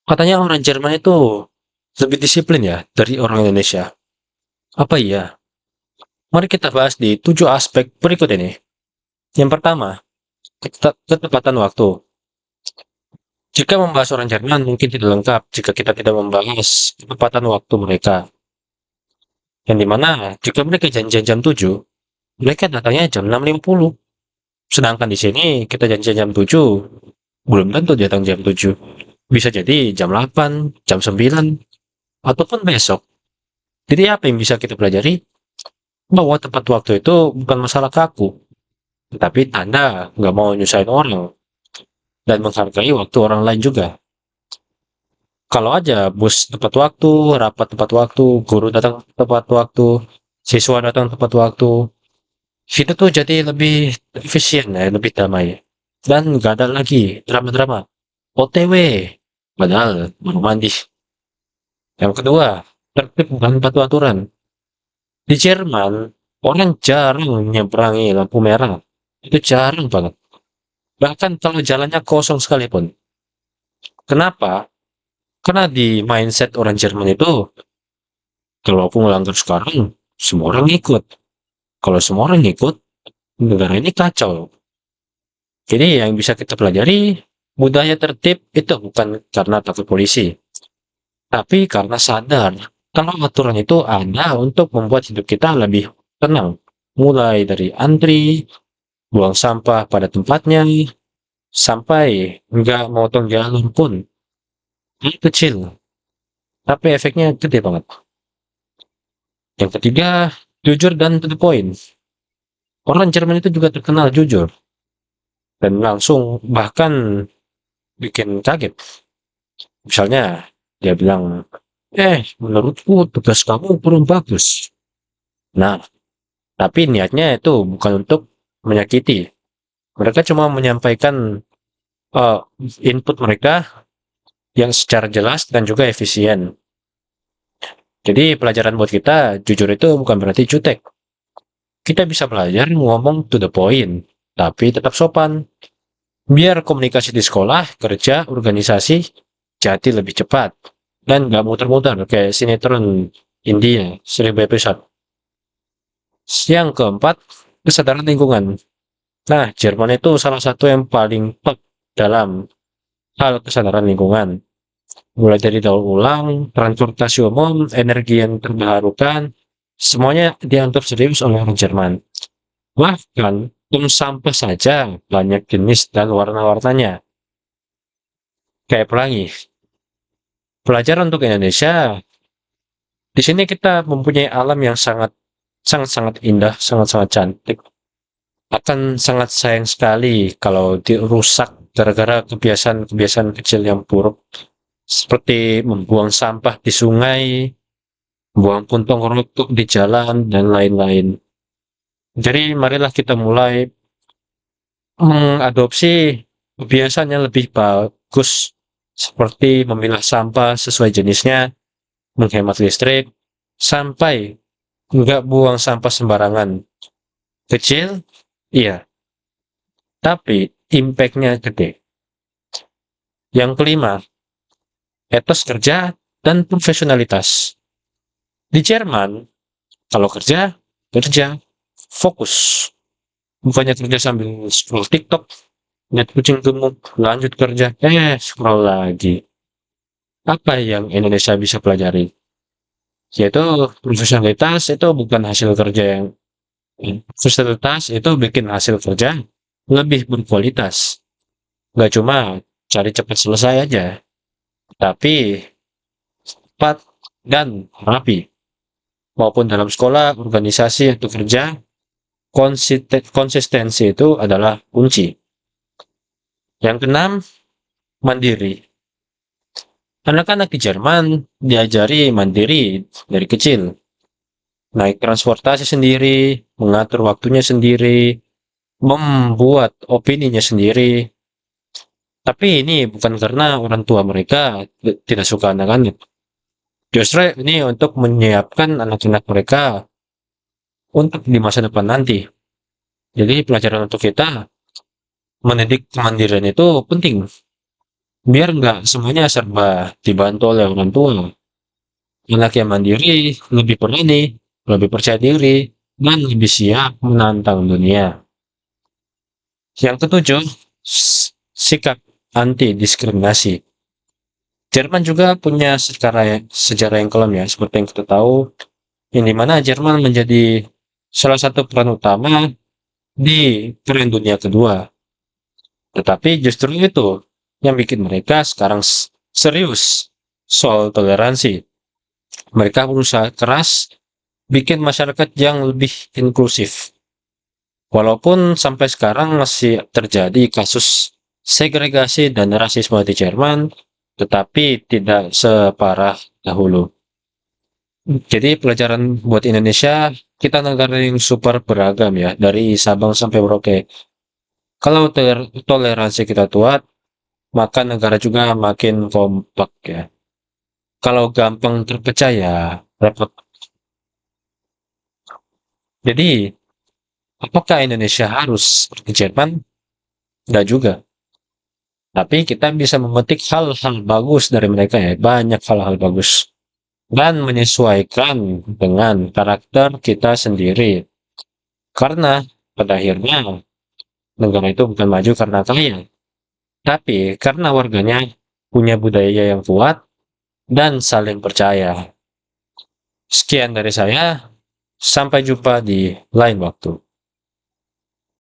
Katanya orang Jerman itu lebih disiplin ya dari orang Indonesia. Apa iya? Mari kita bahas di 7 aspek berikut ini. Yang pertama, ketepatan waktu. Jika membahas orang Jerman mungkin tidak lengkap jika kita tidak membahas ketepatan waktu mereka. Yang dimana jika mereka janjian jam 7, mereka datangnya jam 6.50. Sedangkan di sini kita janjian jam 7, belum tentu datang jam 7. Bisa jadi jam 8, jam 9, ataupun besok. Jadi apa yang bisa kita pelajari? Bahwa tepat waktu itu bukan masalah kaku, tetapi tanda nggak mau nyusahin orang dan menghargai waktu orang lain juga. Kalau aja bus tepat waktu, rapat tepat waktu, guru datang tepat waktu, siswa datang tepat waktu, kita tuh jadi lebih efisien ya, lebih damai. Dan nggak ada lagi drama-drama. OTW, padahal baru mandi. Yang kedua, tertib bukan patuh aturan. Di Jerman, orang jarang menyeberangi lampu merah. Itu jarang banget. Bahkan kalau jalannya kosong sekalipun. Kenapa? Karena di mindset orang Jerman itu, kalau aku ngelanggar sekarang, semua orang ikut. Kalau semua orang ikut, negara ini kacau. Jadi yang bisa kita pelajari, budaya tertib itu bukan karena takut polisi, tapi karena sadar kalau aturan itu ada untuk membuat hidup kita lebih tenang. Mulai dari antri, buang sampah pada tempatnya, sampai nggak motong jalur pun. Ini kecil, tapi efeknya gede banget. Yang ketiga, jujur dan to the point. Orang Jerman itu juga terkenal jujur dan langsung bahkan bikin kaget. Misalnya dia bilang, menurutku tugas kamu kurang bagus. Nah, tapi niatnya itu bukan untuk menyakiti. Mereka cuma menyampaikan eh, input mereka yang secara jelas dan juga efisien. Jadi pelajaran buat kita, jujur itu bukan berarti jutek. Kita bisa belajar ngomong to the point, tapi tetap sopan. Biar komunikasi di sekolah, kerja, organisasi jadi lebih cepat. Dan nggak muter-muter kayak sinetron India, 1.000 episode. Yang keempat, kesadaran lingkungan. Nah, Jerman itu salah satu yang paling top dalam hal kesadaran lingkungan. Mulai dari daur ulang, transportasi umum, energi yang terbarukan, semuanya dianggap serius oleh orang Jerman. Bahkan, tong sampah saja banyak jenis dan warna-warnanya. Kayak pelangi. Pelajaran untuk Indonesia, di sini kita mempunyai alam yang sangat-sangat indah, sangat-sangat cantik. Akan sangat sayang sekali kalau dirusak gara-gara kebiasaan-kebiasaan kecil yang buruk. Seperti membuang sampah di sungai, buang puntung rokok di jalan, dan lain-lain. Jadi marilah kita mulai mengadopsi kebiasaan yang lebih bagus, seperti memilah sampah sesuai jenisnya, menghemat listrik, sampai nggak buang sampah sembarangan. Kecil, iya, tapi impact-nya gede. Yang kelima, etos kerja dan profesionalitas. Di Jerman, kalau kerja, kerja, fokus. Bukannya kerja sambil scroll TikTok, lihat kucing gemuk, lanjut kerja, scroll lagi. Apa yang Indonesia bisa pelajari? Yaitu profesionalitas itu bukan hasil kerja yang profesionalitas itu bikin hasil kerja lebih berkualitas. Gak cuma cari cepat selesai aja, tapi cepat dan rapi. Maupun dalam sekolah, organisasi, atau kerja, konsistensi itu adalah kunci. Yang keenam, mandiri. Anak-anak di Jerman diajari mandiri dari kecil. Naik transportasi sendiri, mengatur waktunya sendiri, membuat opininya sendiri. Tapi ini bukan karena orang tua mereka tidak suka anak-anak. Justru ini untuk menyiapkan anak-anak mereka untuk di masa depan nanti. Jadi pelajaran untuk kita mendidik kemandirian itu penting. biar nggak semuanya serba dibantu oleh orang tua. Anak yang mandiri, lebih berani, lebih percaya diri, dan lebih siap menantang dunia. Yang ketujuh, sikap anti diskriminasi. Jerman juga punya sejarah yang kelam ya, seperti yang kita tahu, yang dimana Jerman menjadi salah satu peran utama di Perang Dunia Kedua. Tetapi justru itu yang bikin mereka sekarang serius soal toleransi. Mereka berusaha keras bikin masyarakat yang lebih inklusif. Walaupun sampai sekarang masih terjadi kasus segregasi dan rasisme di Jerman, tetapi tidak separah dahulu. Jadi pelajaran buat Indonesia, kita negara yang super beragam ya, dari Sabang sampai Merauke. Kalau toleransi kita kuat, maka negara juga makin kompak ya. Kalau gampang terpecah ya repot. Jadi, apakah Indonesia harus seperti Jerman? Enggak juga. Tapi kita bisa memetik hal-hal bagus dari mereka ya, banyak hal-hal bagus. Dan menyesuaikan dengan karakter kita sendiri. Karena pada akhirnya negara itu bukan maju karena kaya, tapi karena warganya punya budaya yang kuat dan saling percaya. Sekian dari saya, sampai jumpa di lain waktu.